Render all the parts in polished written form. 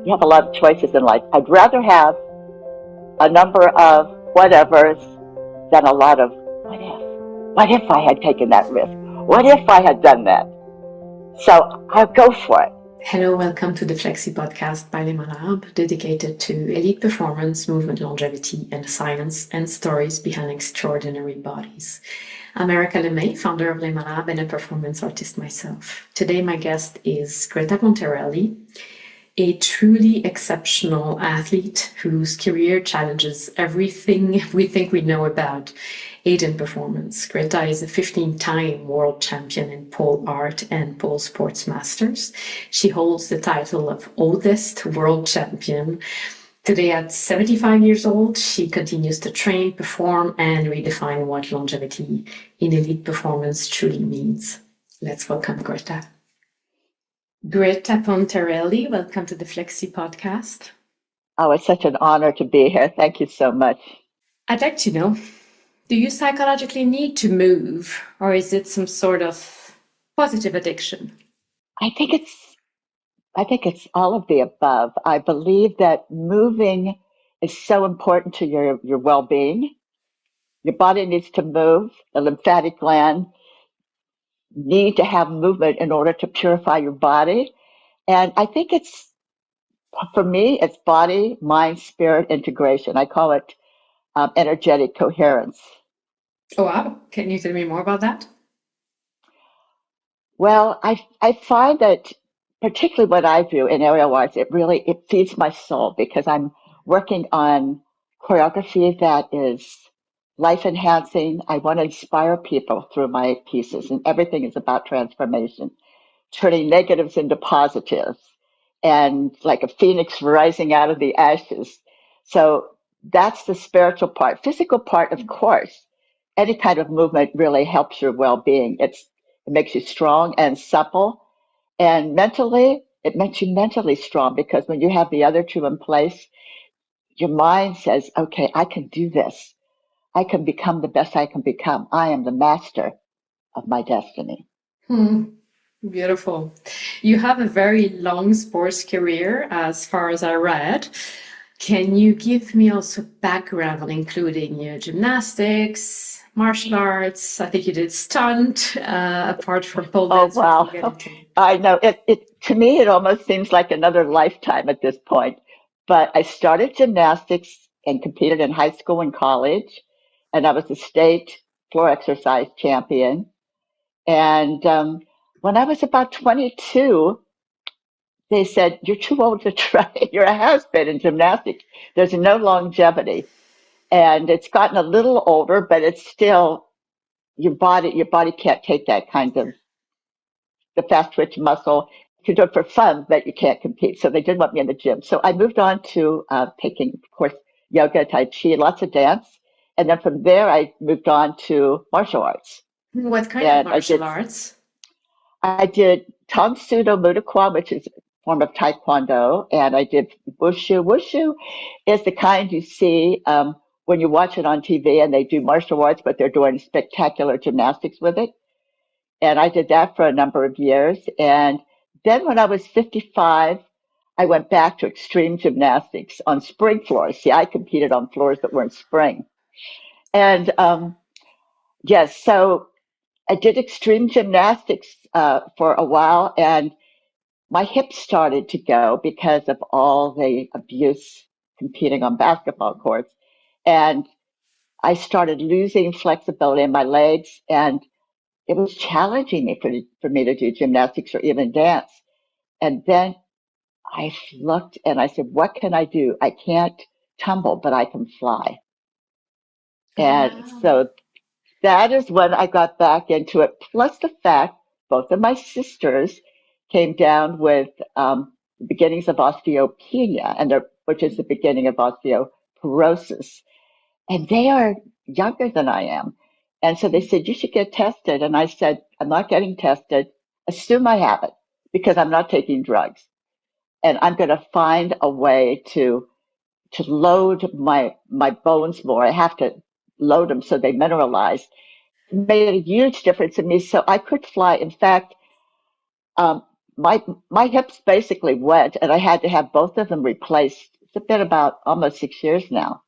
you have a lot of choices in life. I'd rather have a number of whatevers than a lot of what if. What if I had taken that risk? What if I had done that? So I'll go for it. Hello, welcome to the Flexi podcast by Lab, dedicated to elite performance, movement longevity, and the science and stories behind extraordinary bodies. I'm Erika Lemay, founder of Lab and a performance artist myself. Today, my guest is Greta Pontarelli, a truly exceptional athlete whose career challenges everything we think we know about age and performance. Greta is a 15-time world champion in pole art and pole sports masters. She holds the title of oldest world champion. Today, at 75 years old, she continues to train, perform, and redefine what longevity in elite performance truly means. Let's welcome Greta. Greta Pontarelli, welcome to the Flexi podcast. Oh, it's such an honor to be here. Thank you so much. I'd like to know, do you psychologically need to move, or is it some sort of positive addiction? I think it's all of the above. I believe that moving is so important to your well-being. Your body needs to move. The lymphatic gland need to have movement in order to purify your body. And I think for me, it's body, mind, spirit integration. I call it energetic coherence. Oh, wow. Can you tell me more about that? Well, I find that particularly what I do in aerial arts, it feeds my soul because I'm working on choreography that is life enhancing. I want to inspire people through my pieces, and everything is about transformation, turning negatives into positives, and like a phoenix rising out of the ashes. So that's the spiritual part. Physical part, of course, any kind of movement really helps your well-being. It makes you strong and supple, and mentally, it makes you mentally strong because when you have the other two in place, your mind says, okay, I can do this. I can become the best I can become. I am the master of my destiny. Beautiful. You have a very long sports career, as far as I read. Can you give me also background, including your gymnastics, martial arts? I think you did stunt, apart from pole Oh, dance, which we'll wow. get into. I know it to me, it almost seems like another lifetime at this point. But I started gymnastics and competed in high school and college, and I was a state floor exercise champion. And when I was about 22, they said, "You're too old to try. You're a has-been in gymnastics. There's no longevity." And it's gotten a little older, but it's still your body can't take that kind of the fast twitch muscle. You can do it for fun, but you can't compete. So they didn't want me in the gym. So I moved on to taking, of course, yoga, tai chi, lots of dance. And then from there, I moved on to martial arts. What kind of And martial arts? I did Tang Sudo Muay, which is a form of Taekwondo, and I did Wushu. Wushu is the kind you see when you watch it on TV and they do martial arts, but they're doing spectacular gymnastics with it. And I did that for a number of years. And then when I was 55, I went back to extreme gymnastics on spring floors. See, I competed on floors that weren't spring. And yes, so I did extreme gymnastics for a while, and my hips started to go because of all the abuse competing on basketball courts. And I started losing flexibility in my legs, and it was challenging for me to do gymnastics or even dance. And then I looked and I said, what can I do? I can't tumble, but I can fly. And Wow. so that is when I got back into it. Plus the fact both of my sisters came down with the beginnings of osteopenia, which is the beginning of osteoporosis. And they are younger than I am. And so they said, you should get tested. And I said, I'm not getting tested. Assume I have it because I'm not taking drugs. And I'm going to find a way to load my bones more. I have to load them so they mineralize. It made a huge difference in me. So I could fly. In fact, um, my my hips basically went, and I had to have both of them replaced. It's been about almost 6 years now,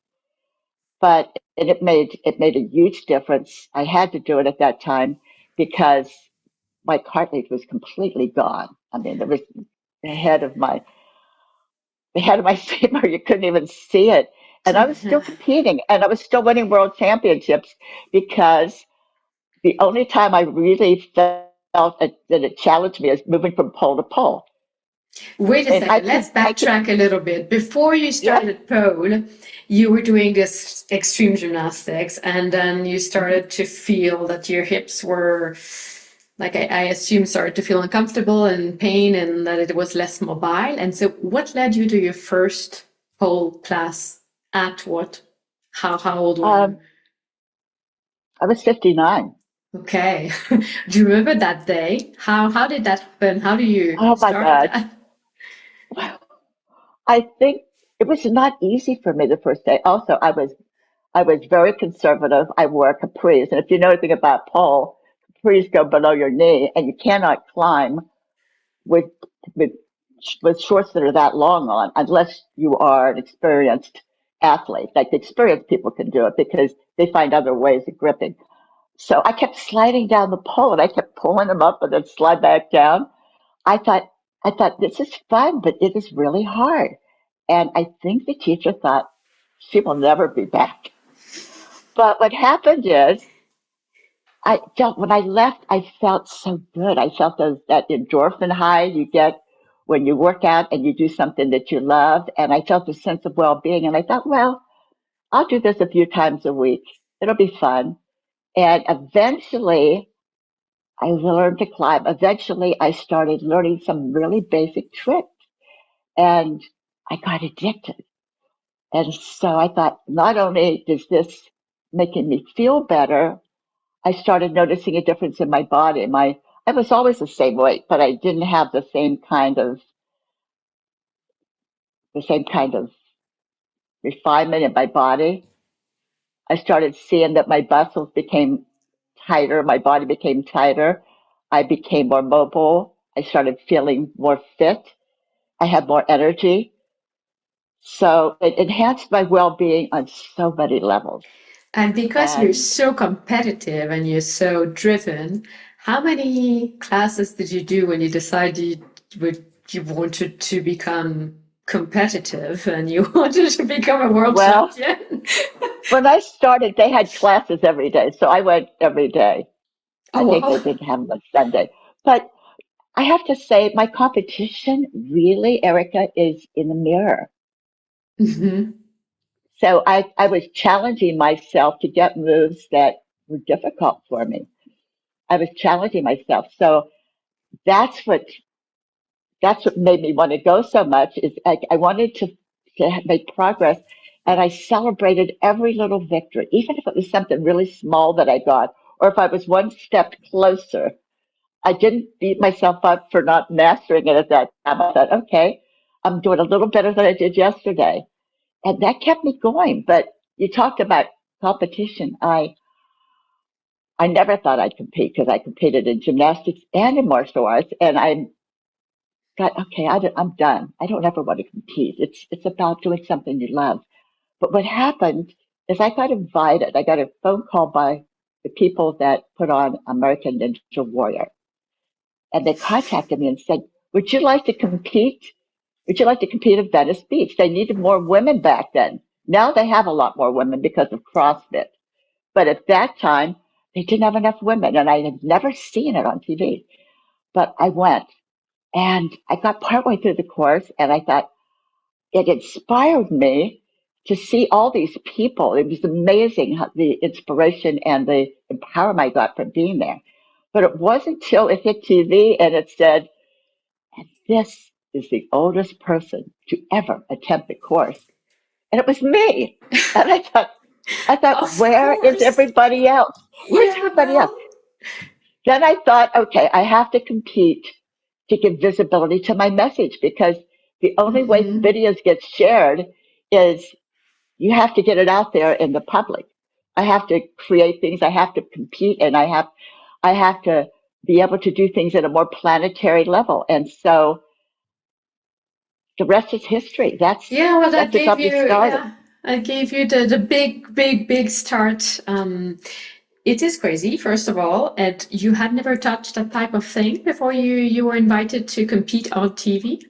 but and it made a huge difference. I had to do it at that time because my cartilage was completely gone. I mean, there was the head of my the head of my femur. You couldn't even see it, and I was still competing, and I was still winning world championships because the only time I really felt that it challenged me is moving from pole to pole. Wait a And second, let's I could, backtrack a little bit. Before you yeah. started pole, you were doing this extreme gymnastics, and then you Mhm. started to feel that your hips were, like I assume, started to feel uncomfortable and pain, and that it was less mobile. And so, what led you to your first pole class at what? How old were you? Um, I was 59. Okay. Do you remember that day? How did that happen? How do you Oh my start God. that? I think it was not easy for me the first day. Also, I was very conservative. I wore capris, and if you know anything about pole, capris go below your knee, and you cannot climb with with with shorts that are that long on unless you are an experienced athlete. Like the experienced people can do it because they find other ways of gripping. So I kept sliding down the pole and I kept pulling them up and then slide back down. I thought, I thought this is fun, but it is really hard. And I think the teacher thought she will never be back. But what happened is I felt when I left, I felt so good. I felt that endorphin high you get when you work out and you do something that you love. And I felt a sense of well-being. And I thought, well, I'll do this a few times a week. It'll be fun. And eventually I learned to climb. Eventually I started learning some really basic tricks and I got addicted. And so I thought, not only does this making me feel better, I started noticing a difference in my body. I was always the same weight, but I didn't have the same kind of refinement in my body. I started seeing that my muscles became tighter, my body became tighter. I became more mobile. I started feeling more fit. I had more energy. So it enhanced my well-being on so many levels. And because you're And so competitive and you're so driven, how many classes did you do when you decided you wanted to become competitive and you wanted to become a world well, champion? when I started, they had classes every day. So I went every day. Oh, I think they wow. didn't have them on Sunday. But I have to say, my competition really, Erica, is in the mirror. Hmm. So I was challenging myself to get moves that were difficult for me. I was challenging myself. So that's what that's what made me want to go so much is I wanted to make progress and I celebrated every little victory, even if it was something really small that I got, or if I was one step closer. I didn't beat myself up for not mastering it at that time. I thought, okay, I'm doing a little better than I did yesterday. And that kept me going. But you talked about competition. I never thought I'd compete because I competed in gymnastics and in martial arts. And I thought, okay, I'm done. I don't ever want to compete. It's about doing something you love. But what happened is I got invited. I got a phone call by the people that put on American Ninja Warrior. And they contacted me and said, would you like to compete? Would you like to compete at Venice Beach? They needed more women back then. Now they have a lot more women because of CrossFit. But at that time, they didn't have enough women, and I had never seen it on TV. But I went, and I got partway through the course, and I thought it inspired me to see all these people. It was amazing how the inspiration and the empowerment I got from being there. But it wasn't until it hit TV and it said, this is the oldest person to ever attempt the course. And it was me. And I thought, Of where is course. everybody else? Where's Yeah, everybody else? well. Then I thought, okay, I have to compete to give visibility to my message because the only way Hmm. videos get shared is you have to get it out there in the public. I have to create things. I have to compete and I have to be able to do things at a more planetary level. And so the rest is history. Yeah, well, that That's what gave got me you, started. yeah, I gave you the big start. It is crazy, first of all, and you had never touched that type of thing before you were invited to compete on TV.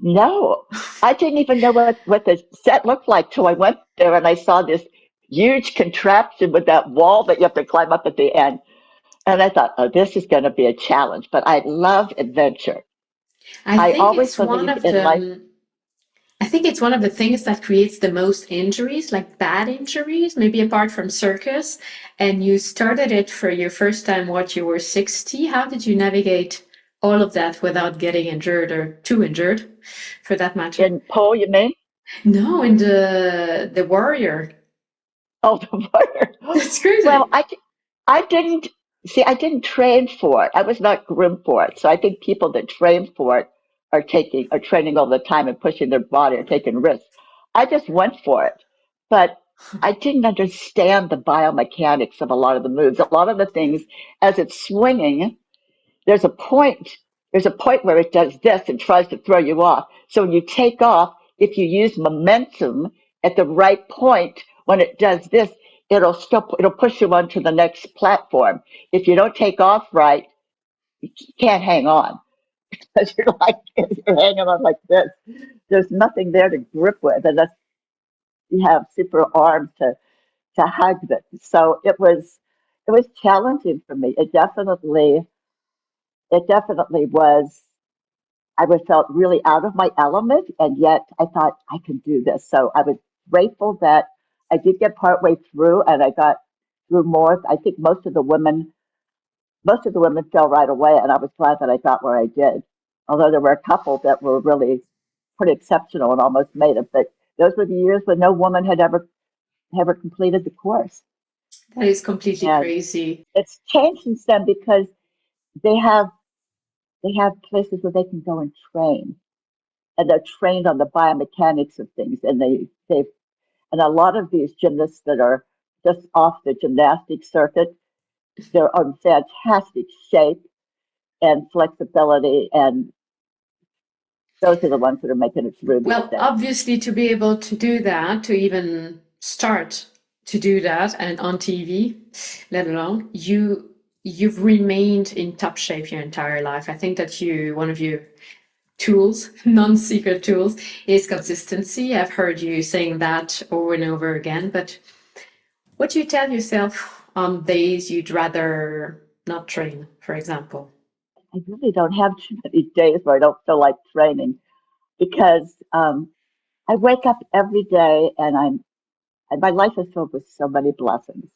No, I didn't even know what the set looked like till I went there and I saw this huge contraption with that wall that you have to climb up at the end. And I thought, oh, this is going to be a challenge. But I love adventure. I I think always it's one believed of in life. the I think it's one of the things that creates the most injuries, like bad injuries, maybe apart from circus. And you started it for your first time, what, you were 60? How did you navigate all of that without getting injured or too injured, for that matter? In pole, you mean? No, in the warrior. Oh, the water. That's Well, crazy. I didn't see. I didn't train for it. I was not groomed for it. So I think people that train for it are training all the time and pushing their body or taking risks. I just went for it, but I didn't understand the biomechanics of a lot of the moves. A lot of the things, as it's swinging, there's a point there's a point where it does this and tries to throw you off. So when you take off, if you use momentum at the right point, when it does this, it'll push you onto the next platform. If you don't take off right, you can't hang on because you're hanging on like this. There's nothing there to grip with unless you have super arms to hug it. So it was challenging for me. It definitely was. I was felt really out of my element, and yet I thought I can do this. So I was grateful that I did get partway through, and I got through more. I think most of the women fell right away, and I was glad that I got where I did. Although there were a couple that were really pretty exceptional and almost made it, but those were the years when no woman had ever completed the course, That is completely and crazy. it's changed since then because they have they have places where they can go and train and they're trained on the biomechanics of things and they've and a lot of these gymnasts that are just off the gymnastic circuit, they're in fantastic shape and flexibility, and those are the ones that are making it through these Well, days. obviously, to be able to do that, to even start to do that, and on TV, let alone you've remained in top shape your entire life. I think that one of your tools, non-secret tools, is consistency. I've heard you saying that over and over again. But what do you tell yourself on days you'd rather not train, for example? I really don't have too many days where I don't feel like training because I wake up every day and my life is filled with so many blessings.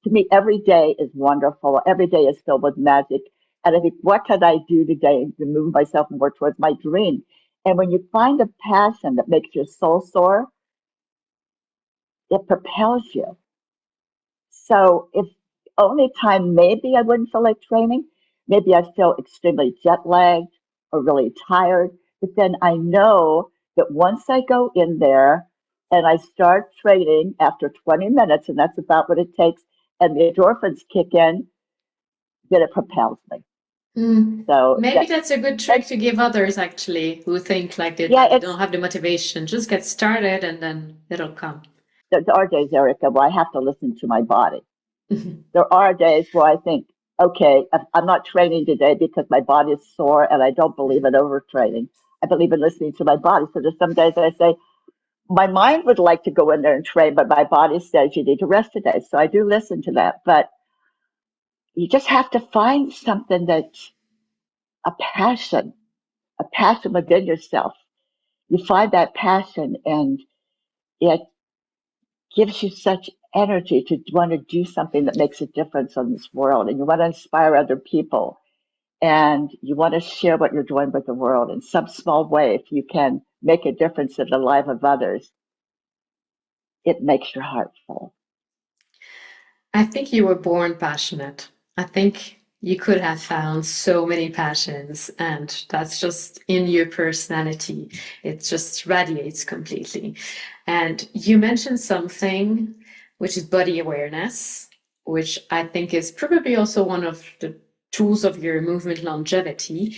To me, every day is wonderful. Every day is filled with magic. And I think, what can I do today to move myself more towards my dream? And when you find a passion that makes your soul soar, it propels you. So if only time maybe I wouldn't feel like training, maybe I feel extremely jet lagged or really tired. But then I know that once I go in there and I start training after 20 minutes, and that's about what it takes, and the endorphins kick in, then it propels me. So Maybe that's a good trick that to give others actually who think like yeah, they don't have the motivation. Just get started and then it'll come. there are days, Erica, where I have to listen to my body. There are days where I think, okay, I'm not training today because my body is sore and I don't believe in overtraining. I believe in listening to my body. So there's some days that I say, my mind would like to go in there and train, but my body says you need to rest today. So I do listen to that. But you just have to find something that's a a passion within yourself. You find that passion and it gives you such energy to want to do something that makes a difference in this world. And you want to inspire other people and you want to share what you're doing with the world in some small way. If you can make a difference in the life of others, it makes your heart full. I think you were born passionate. I think you could have found so many passions, and that's just in your personality. It just radiates completely. And you mentioned something which is body awareness, which I think is probably also one of the tools of your movement longevity,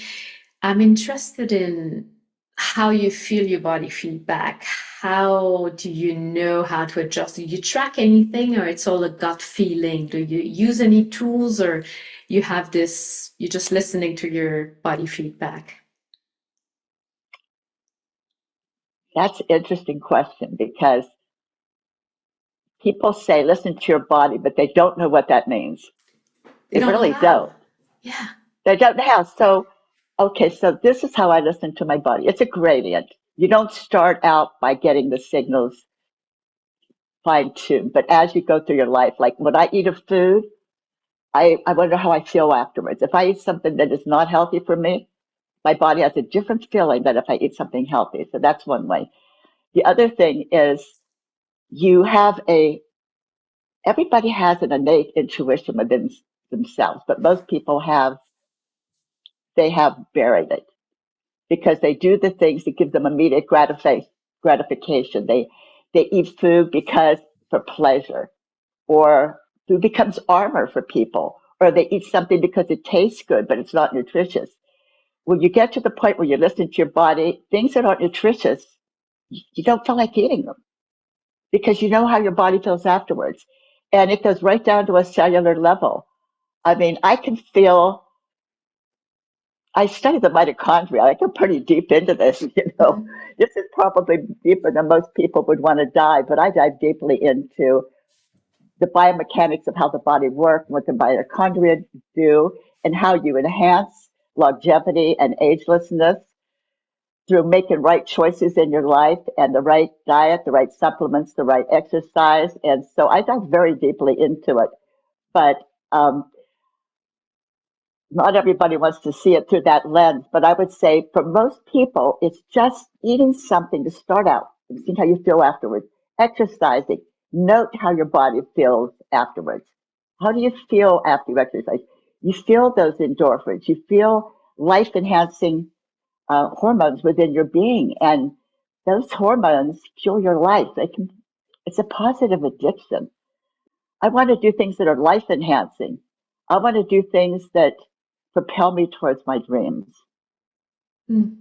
I'm interested in how you feel your body feedback. How do you know how to adjust? Do you track anything, or it's all a gut feeling? Do you use any tools, or you have this, you're just listening to your body feedback? That's an interesting question because people say listen to your body, but they don't know what that means. They They don't know really how. don't. Yeah. They don't know how. So, okay, so this is how I listen to my body. It's a gradient. You don't start out by getting the signals fine tuned, but as you go through your life, like when I eat a food, I wonder how I feel afterwards. If I eat something that is not healthy for me, my body has a different feeling than if I eat something healthy. So that's one way. The other thing is you have everybody has an innate intuition within themselves, but most people they have buried it because they do the things that give them immediate gratification. They eat food because for pleasure, or food becomes armor for people, or they eat something because it tastes good, but it's not nutritious. When you get to the point where you listen to your body, things that aren't nutritious, you don't feel like eating them because you know how your body feels afterwards. And it goes right down to a cellular level. I mean, I can feel, I study the mitochondria. I get pretty deep into this, you know. Mhm. This is probably deeper than most people would want to dive, but I dive deeply into the biomechanics of how the body works, what the mitochondria do, and how you enhance longevity and agelessness through making right choices in your life and the right diet, the right supplements, the right exercise. And so I dive very deeply into it. But not everybody wants to see it through that lens. But I would say for most people, it's just eating something to start out and see how you feel afterwards. Exercising, note how your body feels afterwards. How do you feel after you exercise? You feel those endorphins. You feel life enhancing hormones within your being. And those hormones fuel your life. It's a positive addiction. I want to do things that are life enhancing. I want to do things that propel me towards my dreams. Mm.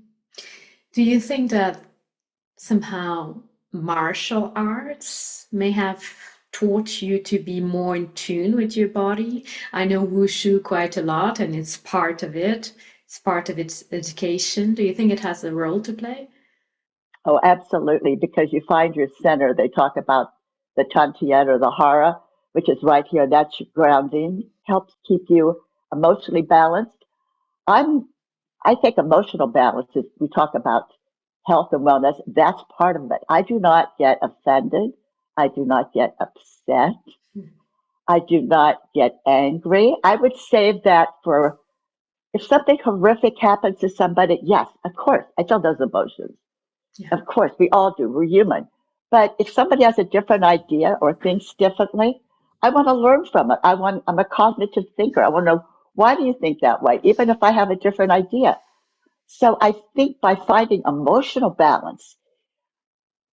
Do you think that somehow martial arts may have taught you to be more in tune with your body? I know wushu quite a lot, and it's part of it. It's part of its education. Do you think it has a role to play? Oh, absolutely, because you find your center. They talk about the Tantien or the Hara, which is right here. That's your grounding, helps keep you emotionally balanced. I'm I think emotional balance is, we talk about health and wellness. That's part of it. I do not get offended. I do not get upset. I do not get angry. I would save that for if something horrific happens to somebody. Yes, of course, I feel those emotions. Yeah. Of course, we all do. We're human. But if somebody has a different idea or thinks differently, I want to learn from it. I'm a cognitive thinker. I want to know, why do you think that way? Even if I have a different idea. So I think by finding emotional balance,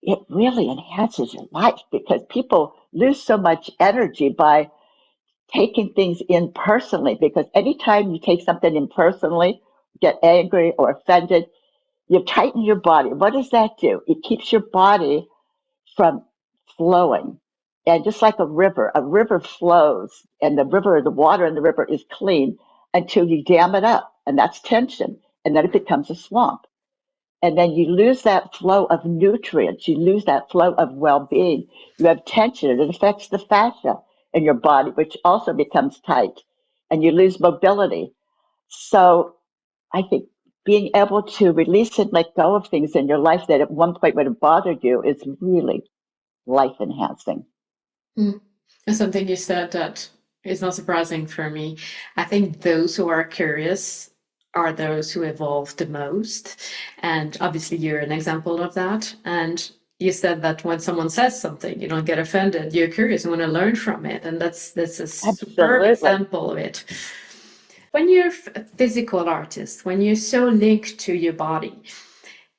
it really enhances your life because people lose so much energy by taking things in personally. Because anytime you take something in personally, get angry or offended, you tighten your body. What does that do? It keeps your body from flowing. And just like a river flows, and the water in the river is clean until you dam it up, and that's tension, and then it becomes a swamp. And then you lose that flow of nutrients, you lose that flow of well-being. You have tension, and it affects the fascia in your body, which also becomes tight, and you lose mobility. So I think being able to release and let go of things in your life that at one point would have bothered you is really life enhancing. Mm. And something you said that is not surprising for me. I think those who are curious are those who evolve the most. And obviously, you're an example of that. And you said that when someone says something, you don't get offended. You're curious, you want to learn from it. And that's a superb Absolutely. example of it. When you're a physical artist, when you're so linked to your body,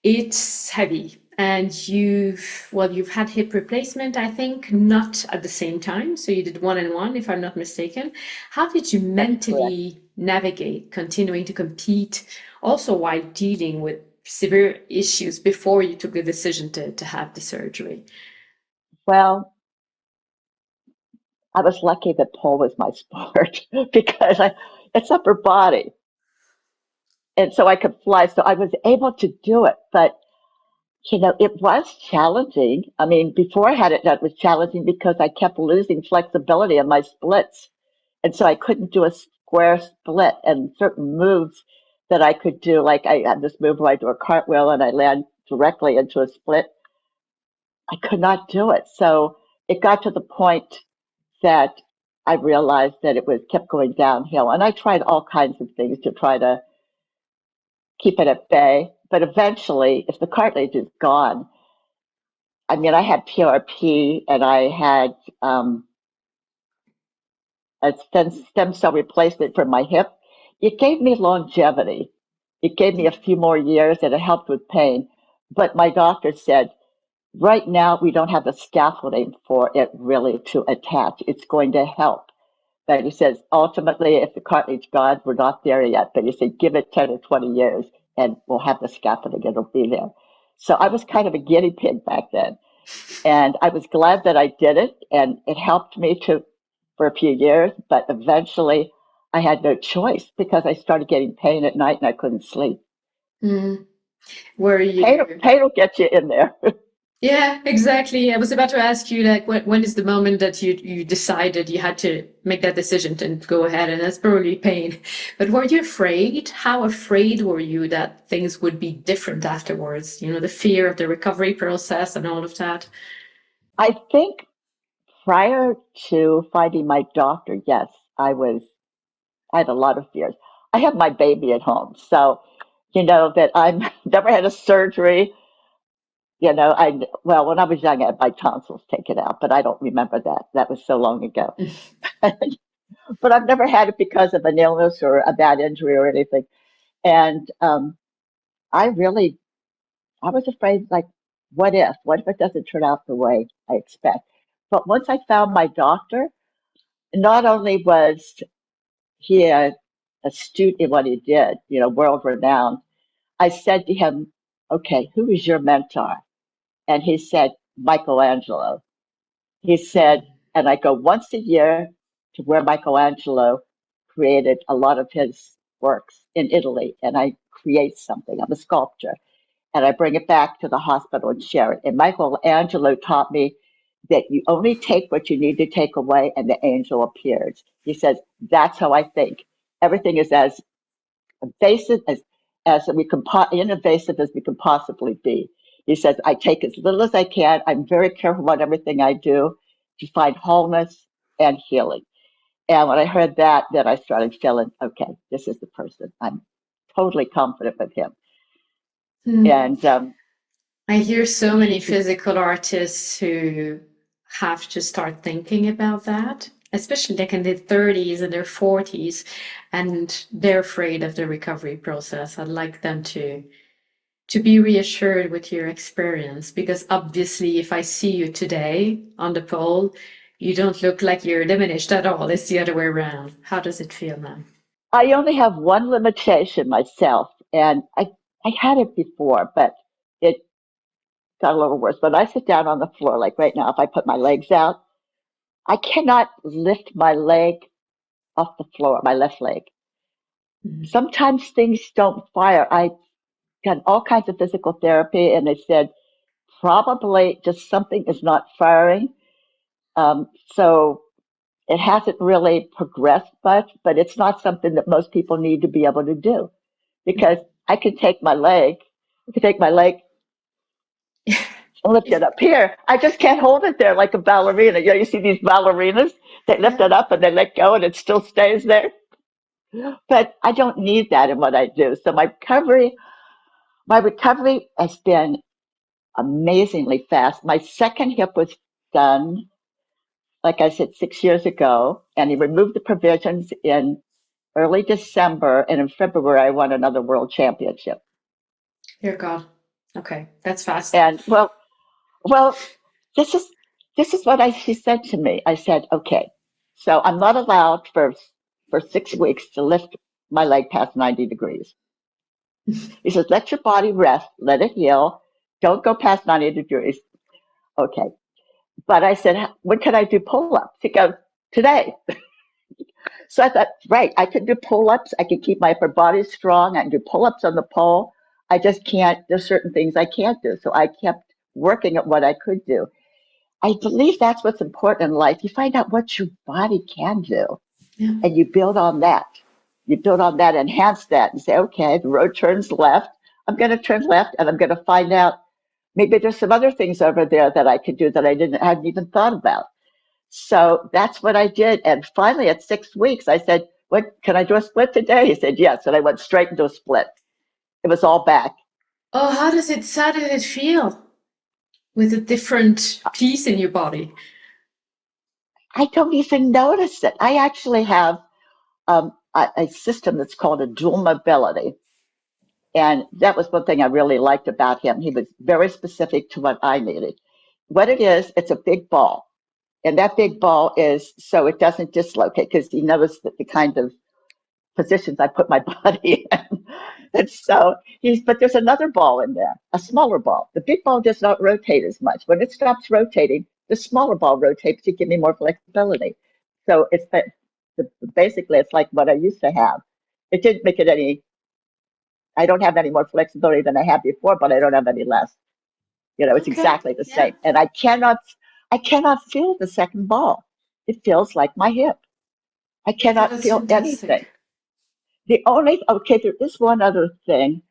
it's heavy. And you've had hip replacement, I think, not at the same time. So you did one and one, if I'm not mistaken. How did you That's correct. navigate continuing to compete, also while dealing with severe issues before you took the decision to have the surgery? Well, I was lucky that pole was my sport because it's upper body. And so I could fly. So I was able to do it. But, it was challenging. I mean, before I had it done, it was challenging because I kept losing flexibility in my splits. And so I couldn't do a square split and certain moves that I could do. Like I had this move where I do a cartwheel and I land directly into a split. I could not do it. So it got to the point that I realized that it was kept going downhill. And I tried all kinds of things to try to keep it at bay. But eventually, if the cartilage is gone, I mean, I had PRP and I had a stem cell replacement for my hip. It gave me longevity. It gave me a few more years and it helped with pain. But my doctor said, right now, we don't have the scaffolding for it really to attach. It's going to help. But he says, ultimately, if the cartilage gone, we're not there yet. But he said, give it 10 or 20 years and we'll have the scaffolding. It'll be there. So I was kind of a guinea pig back then. And I was glad that I did it. And it helped me for a few years. But eventually, I had no choice because I started getting pain at night and I couldn't sleep. Mm. Were Pain, you? pain will get you in there. Yeah, exactly. I was about to ask you, like, when is the moment that you decided you had to make that decision and go ahead, and that's probably pain. But were you afraid? How afraid were you that things would be different afterwards? The fear of the recovery process and all of that. I think prior to finding my doctor, yes, I had a lot of fears. I have my baby at home, so that I'm never had a surgery. Well, when I was young, I had my tonsils taken out, but I don't remember that. That was so long ago. But I've never had it because of an illness or a bad injury or anything. And I really, I was afraid, like, what if? What if it doesn't turn out the way I expect? But once I found my doctor, not only was he astute in what he did, world renowned, I said to him, okay, who is your mentor? And he said, Michelangelo. He said, and I go once a year to where Michelangelo created a lot of his works in Italy, and I create something. I'm a sculptor, and I bring it back to the hospital and share it. And Michelangelo taught me that you only take what you need to take away, and the angel appears. He says, that's how I think. Everything is as invasive as we can invasive as we can possibly be. He says, I take as little as I can. I'm very careful about everything I do to find wholeness and healing. And when I heard that, then I started feeling, okay, this is the person. I'm totally confident with him. Hmm. And I hear so many physical artists who have to start thinking about that, especially like in their 30s and their 40s, and they're afraid of the recovery process. I'd like them to be reassured with your experience, because obviously if I see you today on the pole, you don't look like you're diminished at all. It's the other way around. How does it feel now? I only have one limitation myself, and I had it before, but it got a little worse. When I sit down on the floor, like right now, if I put my legs out, I cannot lift my leg off the floor, my left leg. Mhm. Sometimes things don't fire. I got all kinds of physical therapy, and they said probably just something is not firing. So it hasn't really progressed much, but it's not something that most people need to be able to do because I can take my leg and lift it If, up here. I just can't hold it there like a ballerina. You see these ballerinas, they lift yeah. it up and they let go and it still stays there. But I don't need that in what I do. So my recovery has been amazingly fast. My second hip was done, like I said, 6 years ago, and he removed the provisions in early December, and in February I won another world championship. Dear God. Okay, that's fast. And well, this is this is what she said to me. I said, okay, so I'm not allowed for 6 weeks to lift my leg past 90 degrees. He says, let your body rest, let it heal. Don't go past 90 degrees. Okay. But I said, when can I do pull-ups? He goes, today. So I thought, right, I can do pull-ups. I can keep my upper body strong. I can do pull-ups on the pole. I just can't, there's certain things I can't do. So I kept working at what I could do. I believe that's what's important in life. You find out what your body can do Yeah. and you build on that. You build on that, enhance that, and say, okay, the road turns left. I'm going to turn left, and I'm going to find out maybe there's some other things over there that I could do that hadn't even thought about. So that's what I did. And finally, at 6 weeks, I said, "What can I do a split today?" He said, "Yes," and I went straight into a split. It was all back. Oh, how did it feel with a different piece in your body? I don't even notice it. I actually have a system that's called a dual mobility. And that was one thing I really liked about him. He was very specific to what I needed. What it is, it's a big ball. And that big ball is so it doesn't dislocate because he knows that the kind of positions I put my body in. And so but there's another ball in there, a smaller ball. The big ball does not rotate as much. When it stops rotating, the smaller ball rotates to give me more flexibility. So basically, it's like what I used to have. It didn't make it any, I don't have any more flexibility than I had before, but I don't have any less. It's Okay, exactly the yeah. same. And I cannot feel the second ball. It feels like my hip. I Oh, cannot that's feel anything. fantastic. Okay, there is one other thing.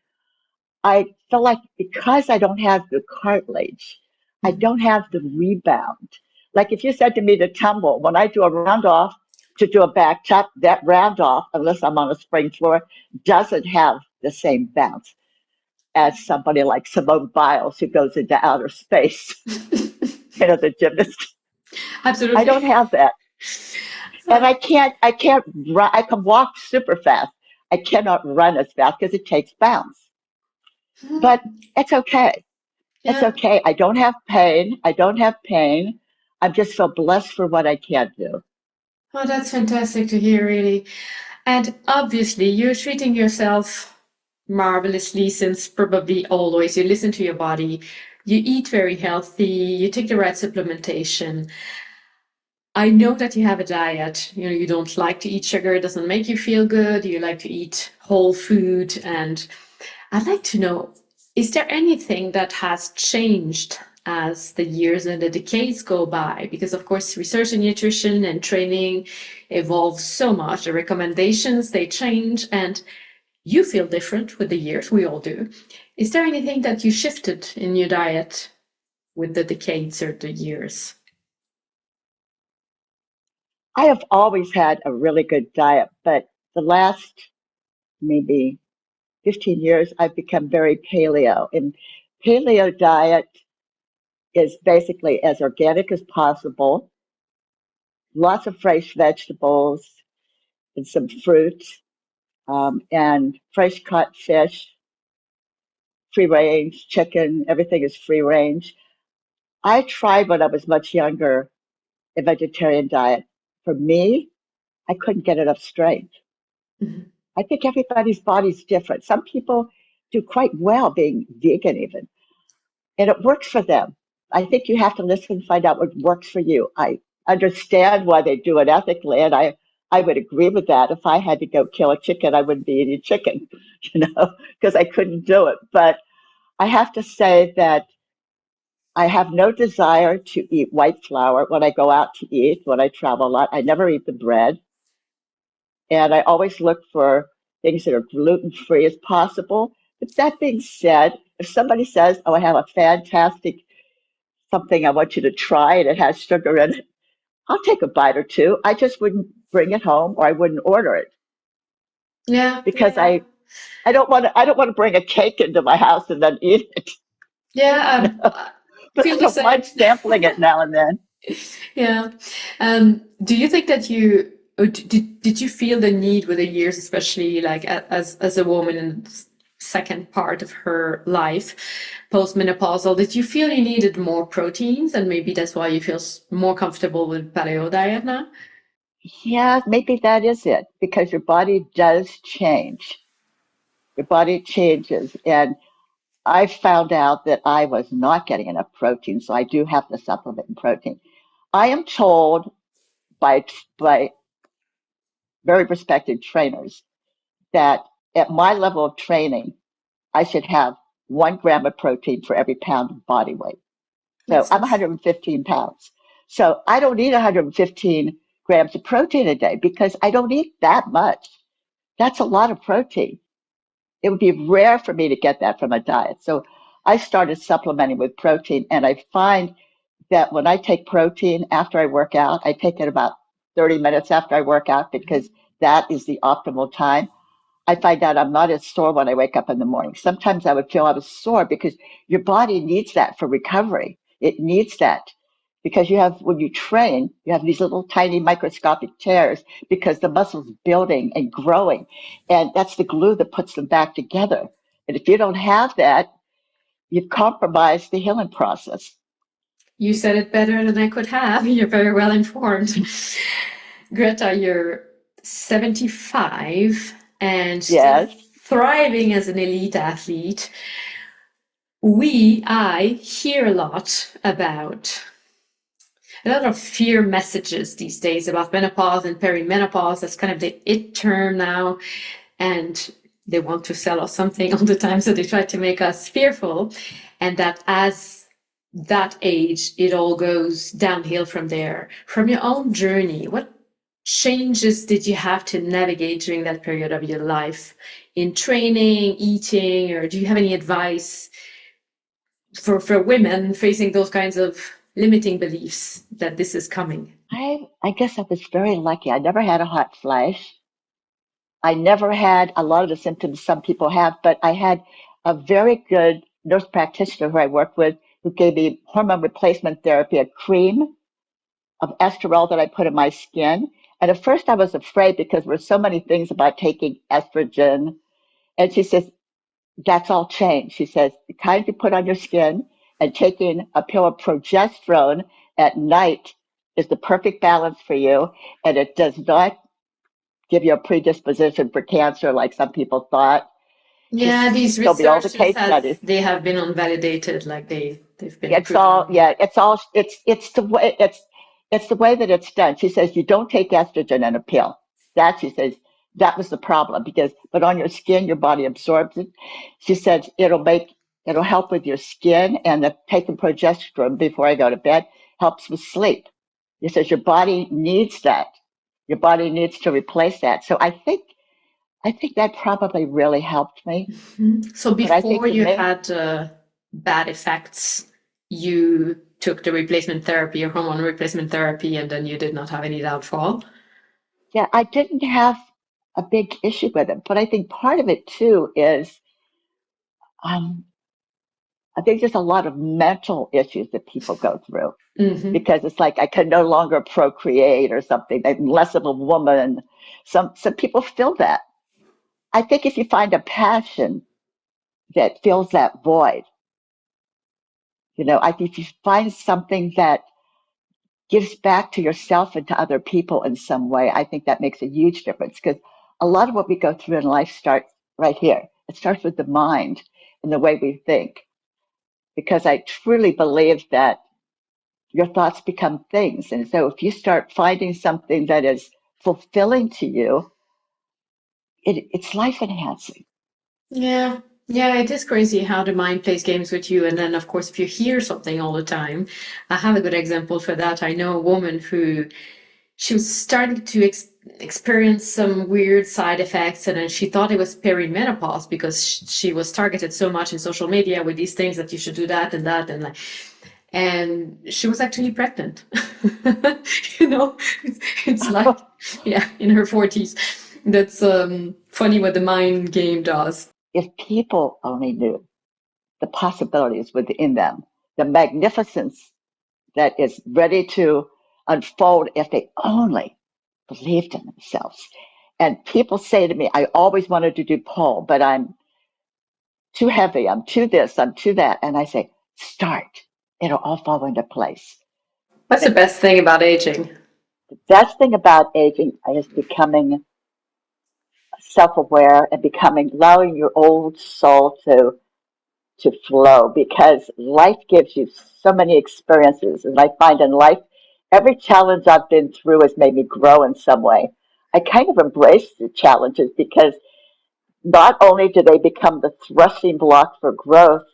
I feel like because I don't have the cartilage, I Mhm. don't have the rebound. Like if you said to me to tumble, when I do a round off to do a back chop, that round off, unless I'm on a spring floor, doesn't have the same bounce as somebody like Simone Biles who goes into outer space, the gymnast. I Absolutely. don't have that. And So, I can't run. I can walk super fast. I cannot run as fast because it takes bounce. But mm, it's okay. It's yeah. okay. I don't have pain. I don't have pain. I'm just so blessed for what I can do. Oh, that's fantastic to hear, really. And obviously, you're treating yourself marvelously since probably always. You listen to your body, you eat very healthy, you take the right supplementation. I know that you have a diet. You don't like to eat sugar, it doesn't make you feel good. You like to eat whole food. And I'd like to know, is there anything that has changed as the years and the decades go by? Because, of course, research in nutrition and training evolves so much. The recommendations, they change, and you feel different with the years. We all do. Is there anything that you shifted in your diet with the decades or the years? I have always had a really good diet, but the last maybe 15 years, I've become very paleo. And paleo diet is basically as organic as possible, lots of fresh vegetables and some fruit, and fresh cut fish, free range, chicken, everything is free range. I tried when I was much younger a vegetarian diet. For me, I couldn't get enough strength. Mhm. I think everybody's body's different. Some people do quite well being vegan, even, and it works for them. I think you have to listen and find out what works for you. I understand why they do it ethically, and I would agree with that. If I had to go kill a chicken, I wouldn't be eating chicken, because I couldn't do it. But I have to say that I have no desire to eat white flour when I go out to eat, when I travel a lot. I never eat the bread. And I always look for things that are gluten free as possible. But that being said, if somebody says, "Oh, I have a fantastic something I want you to try and it has sugar in it," I'll take a bite or two. I just wouldn't bring it home or I wouldn't order it Yeah, yeah, because yeah. I don't want to bring a cake into my house and then eat it. Yeah, I But I feel the don't mind same. sampling it now and then. Yeah. Do you think that or did you feel the need with the years, especially like as a woman in the second part of her life, postmenopausal, did you feel you needed more proteins and maybe that's why you feel more comfortable with paleo diet now? Yeah, maybe that is it because your body does change. Your body changes. And I found out that I was not getting enough protein, so I do have to supplement in protein. I am told by very respected trainers that at my level of training, I should have 1 gram of protein for every pound of body weight. So Makes I'm sense. 115 pounds. So I don't need 115 grams of protein a day because I don't eat that much. That's a lot of protein. It would be rare for me to get that from a diet. So I started supplementing with protein, and I find that when I take protein after I work out, I take it about 30 minutes after I work out because that is the optimal time. I find out I'm not as sore when I wake up in the morning. Sometimes I would feel I was sore because your body needs that for recovery. It needs that because when you train, you have these little tiny microscopic tears because the muscle's building and growing. And that's the glue that puts them back together. And if you don't have that, you've compromised the healing process. You said it better than I could have. You're very well informed. Greta, you're 75 and still Yes. thriving as an elite athlete. I hear a lot of fear messages these days about menopause and perimenopause. That's kind of the it term now. And they want to sell us something all the time. So they try to make us fearful. And that as that age, it all goes downhill from there. From your own journey, what changes did you have to navigate during that period of your life in training, eating, or do you have any advice for women facing those kinds of limiting beliefs that this is coming? I guess I was very lucky. I never had a hot flash. I never had a lot of the symptoms some people have, but I had a very good nurse practitioner who I worked with who gave me hormone replacement therapy, a cream of estradiol that I put in my skin. And at first I was afraid because there were so many things about taking estrogen. And she says, that's all changed. She says, the kind you put on your skin and taking a pill of progesterone at night is the perfect balance for you. And it does not give you a predisposition for cancer like some people thought. Yeah, these She told me all the researches case studies. they have been unvalidated, like they've been It's proven all, wrong. yeah, it's the way that it's done. She says you don't take estrogen in a pill. That she says that was the problem because but on your skin your body absorbs it. She said it'll help with your skin and the taking progesterone before I go to bed helps with sleep. She says your body needs that. Your body needs to replace that. So I think that probably really helped me. So But I before think for you me, had bad effects, you took the replacement therapy or hormone replacement therapy, and then you did not have any downfall. yeah, I didn't have a big issue with it. But I think part of it too is um, I think there's a lot of mental issues that people go through Hmm. because it's like I can no longer procreate or something. I'm less of a woman. Some people feel that. I think if you find a passion that fills that void, I think if you find something that gives back to yourself and to other people in some way, I think that makes a huge difference because a lot of what we go through in life starts right here. It starts with the mind and the way we think. Because I truly believe that your thoughts become things. And so if you start finding something that is fulfilling to you, it's life enhancing. Yeah. Yeah, it is crazy how the mind plays games with you. And then, of course, if you hear something all the time, I have a good example for that. I know a woman who she was starting to experience some weird side effects, and then she thought it was perimenopause because she was targeted so much in social media with these things that you should do that and that and like, and she was actually pregnant. you know, it's like, yeah, in her 40s. That's funny what the mind game does. If people only knew the possibilities within them, the magnificence that is ready to unfold if they only believed in themselves. And people say to me, I always wanted to do pole, but I'm too heavy. I'm too this. I'm too that. And I say, start. It'll all fall into place. That's But the best thing about aging. The best thing about aging is becoming self-aware and becoming, allowing your old soul to flow, because life gives you so many experiences. And I find in life, every challenge I've been through has made me grow in some way. I kind of embrace the challenges because not only do they become the thrusting block for growth,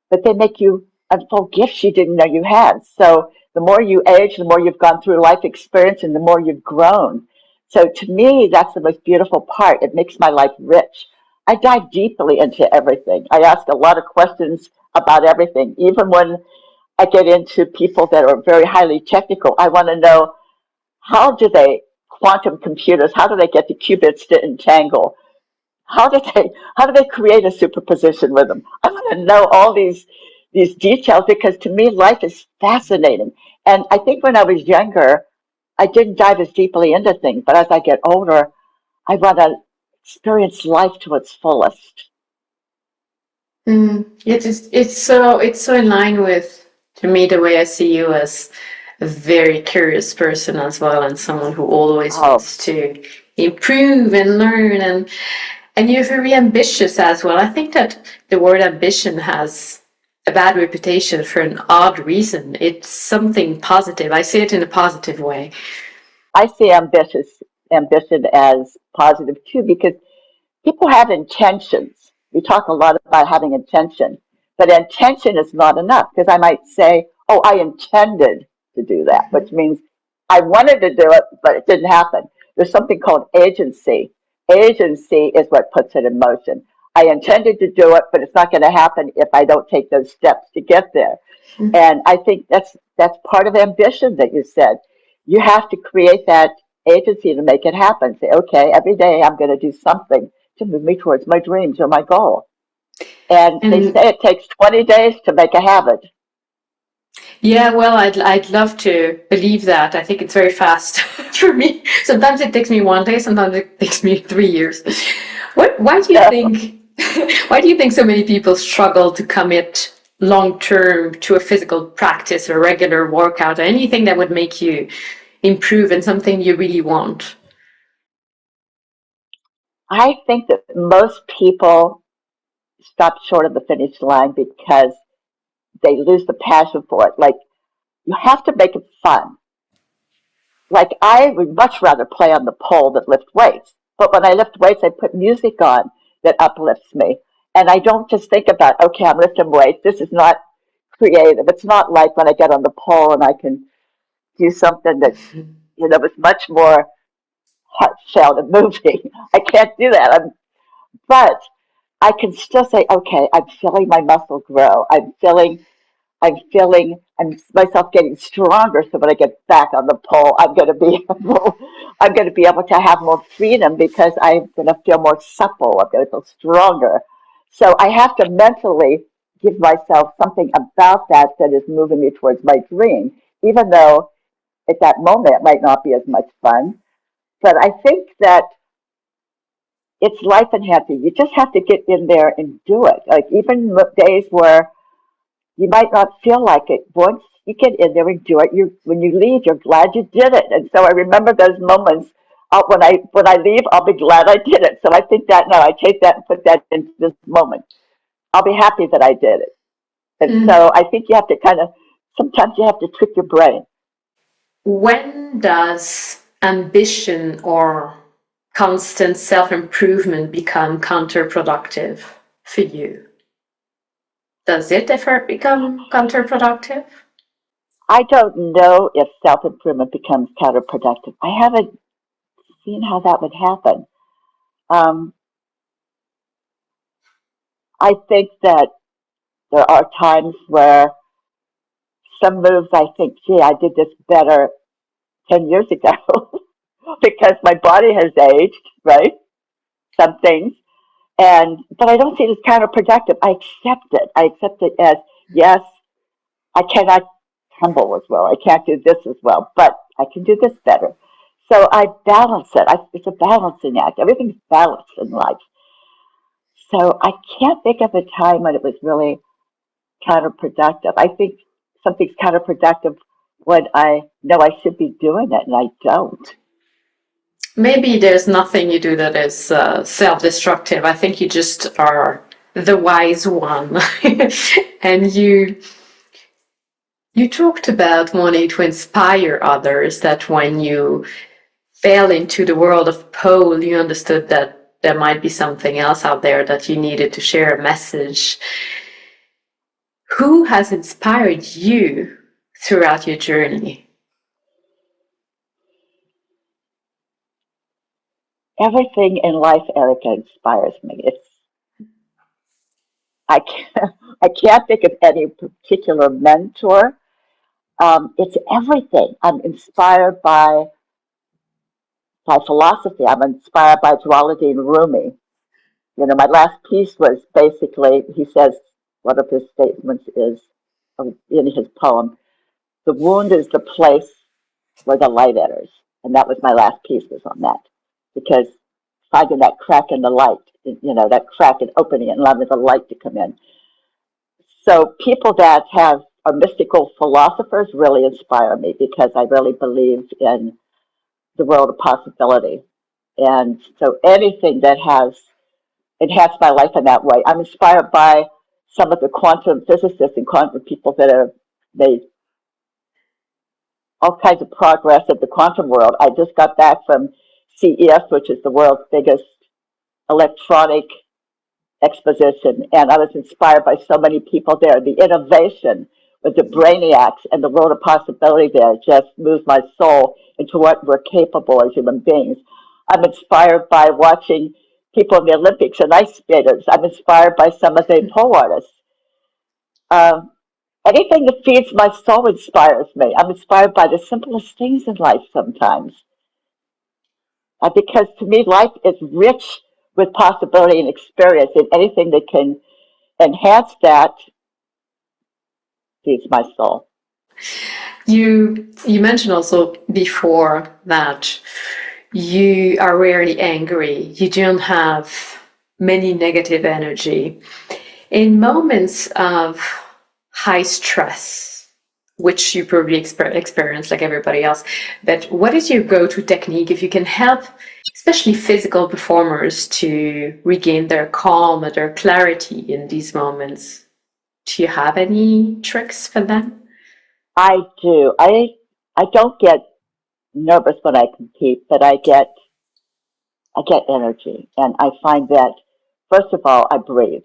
but they make you unfold gifts you didn't know you had. So the more you age, the more you've gone through life experience and the more you've grown. So to me, that's the most beautiful part. It makes my life rich. I dive deeply into everything. I ask a lot of questions about everything. Even when I get into people that are very highly technical, I want to know, how do they, quantum computers, how do they get the qubits to entangle? How do they create a superposition with them? I want to know all these details, because to me life is fascinating. And I think when I was younger, I didn't dive as deeply into things, but as I get older, I want to experience life to its fullest. It's so in line with, to me, the way I see you as a very curious person as well, and someone who always Oh, wants to improve and learn, and you're very ambitious as well. I think that the word ambition has a bad reputation for an odd reason. It's something positive. I see it in a positive way. I see ambition as positive too, because people have intentions. We talk a lot about having intention, but intention is not enough, because I might say, oh, I intended to do that, which means I wanted to do it, but it didn't happen. There's something called agency. Agency is what puts it in motion. I intended to do it, but it's not going to happen if I don't take those steps to get there. And I think that's part of ambition that you said. You have to create that agency to make it happen. Say, okay, every day I'm going to do something to move me towards my dreams or my goal. And they And say it takes 20 days to make a habit. yeah, well, I'd love to believe that. I think it's very fast for me. Sometimes it takes me one day, sometimes it takes me 3 years. Why do you think why do you think so many people struggle to commit long term to a physical practice or regular workout or anything that would make you improve in something you really want? I think that most people stop short of the finish line because they lose the passion for it. Like, you have to make it fun. Like, I would much rather play on the pole than lift weights. But when I lift weights, I put music on that uplifts me. And I don't just think about, okay, I'm lifting weights. This is not creative. It's not like when I get on the pole and I can do something that, is much more heartfelt and moving. I can't do that. But I can still say, okay, I'm feeling my muscle grow. I'm myself getting stronger. So when I get back on the pole, I'm going to be able to have more freedom, because I'm going to feel more supple. I'm going to feel stronger. So I have to mentally give myself something about that is moving me towards my dream, even though at that moment it might not be as much fun. But I think that it's life enhancing. You just have to get in there and do it. Like, even days where you might not feel like it, once you get in there and do it, when you leave, you're glad you did it. And so I remember those moments. When I leave, I'll be glad I did it. So I think that now I take that and put that into this moment. I'll be happy that I did it. And Mm. so I think you have to sometimes you have to trick your brain. When does ambition or constant self improvement become counterproductive for you? Does it ever become counterproductive? I don't know if self-improvement becomes counterproductive. I haven't seen how that would happen. Um, I think that there are times where some moves I think, gee, I did this better 10 years ago because my body has aged, right? Some things. But I don't see it as counterproductive. I accept it. I accept it as, yes, I cannot tumble as well. I can't do this as well, but I can do this better. So I balance it. It's a balancing act. Everything's balanced in life. So I can't think of a time when it was really counterproductive. I think something's counterproductive when I know I should be doing it and I don't. Maybe there's nothing you do that is self-destructive. I think you just are the wise one. And you talked about wanting to inspire others, that when you fell into the world of pole, you understood that there might be something else out there, that you needed to share a message. Who has inspired you throughout your journey? Everything in life, Erika, inspires me. I can't, I can't think of any particular mentor. It's everything. I'm inspired by philosophy. I'm inspired by Jalaluddin Rumi. You know, my last piece was basically, he says, one of his statements is in his poem, the wound is the place where the light enters. And that was my last piece, was on that. Because finding that crack in the light, you know, that crack and opening it and allowing the light to come in. So people that are mystical philosophers really inspire me, because I really believe in the world of possibility. And so anything that has enhanced my life in that way. I'm inspired by some of the quantum physicists and quantum people that have made all kinds of progress in the quantum world. I just got back from CES, which is the world's biggest electronic exposition, and I was inspired by so many people there. The innovation with the brainiacs and the world of possibility there just moves my soul into what we're capable as human beings. I'm inspired by watching people in the Olympics and ice skaters. I'm inspired by some of the pole artists. Um, Anything that feeds my soul inspires me. I'm inspired by the simplest things in life sometimes. Because to me, life is rich with possibility and experience, and anything that can enhance that feeds my soul. You mentioned also before that you are rarely angry. You don't have many negative energy. In moments of high stress, which you probably experience like everybody else, but what is your go-to technique if you can help, especially physical performers, to regain their calm or their clarity in these moments? Do you have any tricks for them? I do. I don't get nervous when I compete, but I get energy, and I find that first of all, I breathe.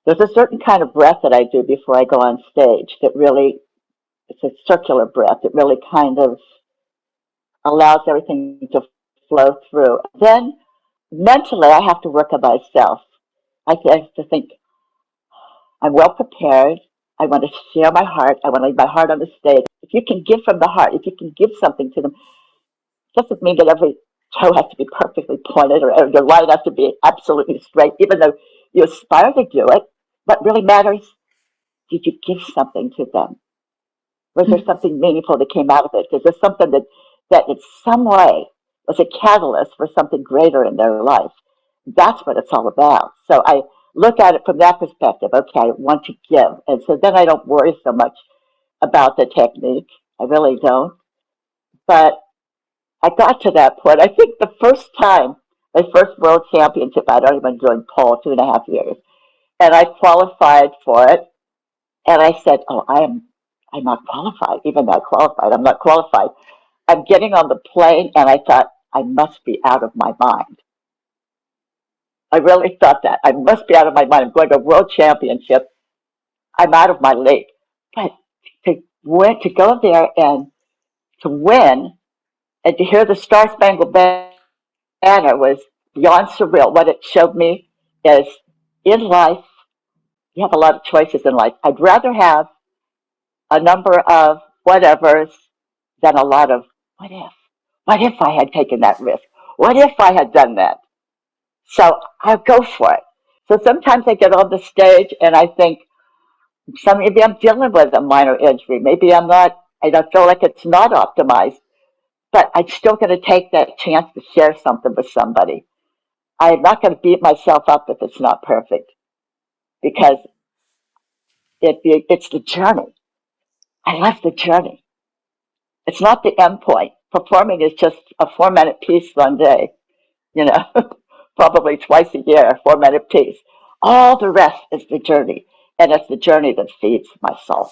There's a certain kind of breath that I do before I go on stage that really, it's a circular breath. It really kind of allows everything to flow through. Then mentally, I have to work on myself. I have to think, I'm well prepared. I want to share my heart. I want to leave my heart on the stage. If you can give from the heart, if you can give something to them, it doesn't mean that every toe has to be perfectly pointed or your line has to be absolutely straight, even though you aspire to do it. What really matters, did you give something to them? Was there something meaningful that came out of it? Is there something that in some way was a catalyst for something greater in their life? That's what it's all about. So I look at it from that perspective. Okay, I want to give. And so then I don't worry so much about the technique. I really don't. But I got to that point. I think the first time, my first world championship, I'd already been doing pole 2.5 years. And I qualified for it. And I said, oh, I'm not qualified. Even though I qualified, I'm not qualified. I'm getting on the plane, and I thought, I must be out of my mind. I really thought that. I must be out of my mind. I'm going to a world championship. I'm out of my league. But to go there and to win and to hear the Star Spangled Banner was beyond surreal. What it showed me is in life, you have a lot of choices in life. I'd rather have a number of whatevers than a lot of what if? What if I had taken that risk? What if I had done that? So I'll go for it. So sometimes I get on the stage and I think, maybe I'm dealing with a minor injury. Maybe I'm not, I don't feel like it's not optimized, but I'm still going to take that chance to share something with somebody. I'm not going to beat myself up if it's not perfect, because it's the journey. I love the journey. It's not the end point. Performing is just a 4 minute piece one day, you know, probably twice a year, 4 minute piece. All the rest is the journey. And it's the journey that feeds my soul.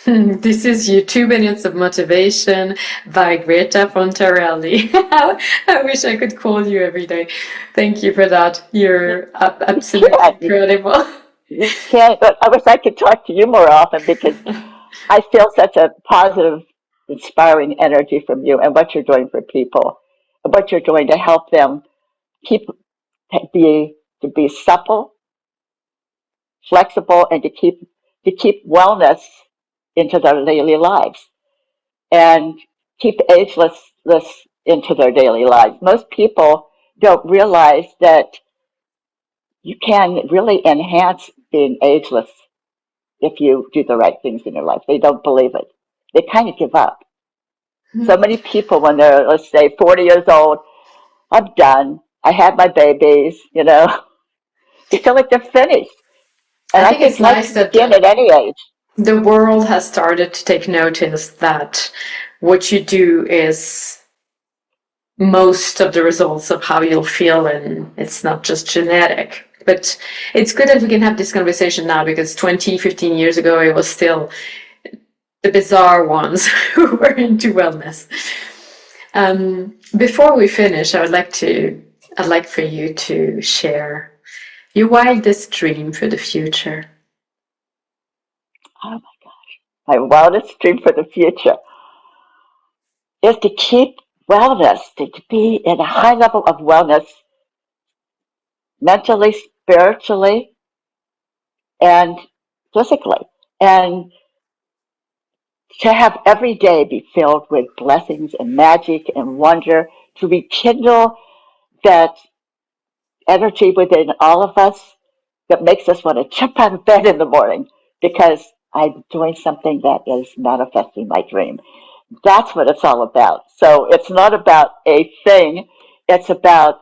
This is your 2 minutes of motivation by Greta Pontarelli. I wish I could call you every day. Thank you for that. You're You absolutely can't. incredible. You can't. But I wish I could talk to you more often because I feel such a positive, inspiring energy from you and what you're doing for people, and what you're doing to help them keep to be supple, flexible, and to keep wellness into their daily lives and keep agelessness into their daily lives. Most people don't realize that you can really enhance being ageless if you do the right things in your life. They don't believe it. They kind of give up. So many people, when they're, let's say, 40 years old, I'm done. I had my babies, they feel like they're finished. I And I think it's think life nice can that begin at any age. the world has started to take notice that what you do is most of the results of how you'll feel, and it's not just genetic. But it's good that we can have this conversation now, because 20, 15 years ago, it was still the bizarre ones who were into wellness. Before we finish, I'd like for you to share your wildest dream for the future. Oh my gosh. My wildest dream for the future is to keep wellness, to be in a high level of wellness mentally, spiritually, and physically. And to have every day be filled with blessings and magic and wonder, to rekindle that energy within all of us that makes us want to jump out of bed in the morning because I'm doing something that is manifesting my dream. That's what it's all about. So it's not about a thing, it's about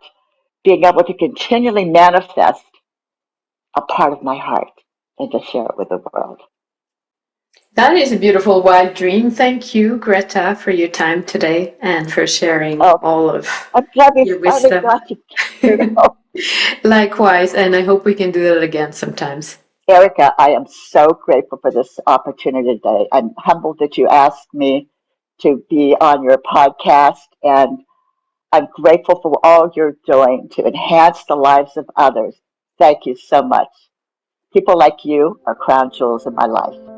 being able to continually manifest a part of my heart and to share it with the world. That is a beautiful wild dream. Thank you, Greta, for your time today and for sharing Oh, all of I'm glad we your finally wisdom. got to. Likewise, and I hope we can do that again sometimes. Erika, I am so grateful for this opportunity today. I'm humbled that you asked me to be on your podcast, and I'm grateful for all you're doing to enhance the lives of others. Thank you so much. People like you are crown jewels in my life.